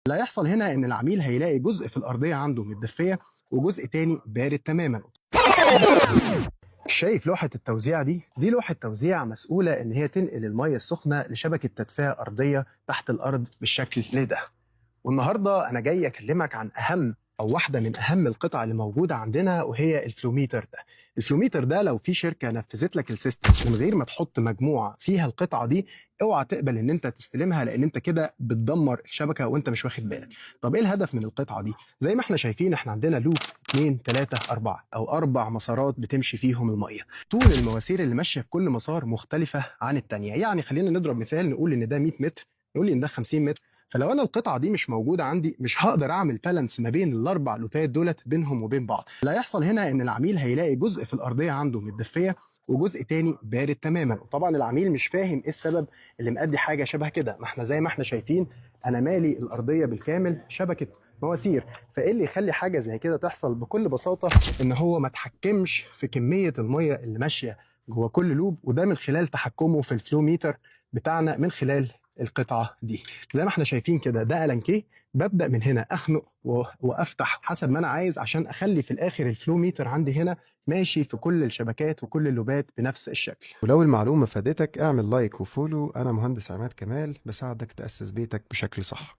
اللي هيحصل هنا ان العميل هيلاقي جزء في الارضيه عنده متدفيه وجزء تاني بارد تماما. شايف لوحة التوزيع دي لوحة توزيع مسؤولة إن هي تنقل المية السخنة لشبكة تدفئة أرضية تحت الأرض بالشكل ده. والنهاردة أنا جاي أكلمك عن أهم أو واحدة من أهم القطع اللي موجودة عندنا، وهي الفلوميتر ده. الفلوميتر ده لو في شركة نفذت لك السيستم من غير ما تحط مجموعة فيها القطعة دي، اوعى تقبل ان انت تستلمها، لان انت كده بتدمر الشبكة وانت مش واخد بالك. طب ايه الهدف من القطعة دي؟ زي ما احنا شايفين احنا عندنا لوب 2 3 4 او 4 مسارات بتمشي فيهم المية. طول المواسير اللي ماشية في كل مسار مختلفة عن التانية. يعني خلينا نضرب مثال، نقول ان ده 100 متر، نقول ان ده 50 متر. فلو انا القطعه دي مش موجوده عندي، مش هقدر اعمل بالانس ما بين الاربع لوبات دولت بينهم وبين بعض. اللي هيحصل هنا ان العميل هيلاقي جزء في الارضيه عنده متدفيه وجزء تاني بارد تماما. وطبعا العميل مش فاهم ايه السبب اللي مؤدي حاجه شبه كده. ما احنا زي ما احنا شايفين انا مالي الارضيه بالكامل شبكه مواسير. فايه اللي يخلي حاجه زي كده تحصل؟ بكل بساطه ان هو ما تحكمش في كميه الميه اللي ماشيه جوه كل لوب، وده من خلال تحكمه في الفلو ميتر بتاعنا من خلال القطعه دي. زي ما احنا شايفين كده ده ألانكيه، ببدأ من هنا أخنق وأفتح حسب ما أنا عايز عشان أخلي في الآخر الفلو ميتر عندي هنا ماشي في كل الشبكات وكل اللوبات بنفس الشكل. ولو المعلومة فادتك اعمل لايك وفولو. أنا مهندس عماد كمال، بساعدك تأسس بيتك بشكل صح.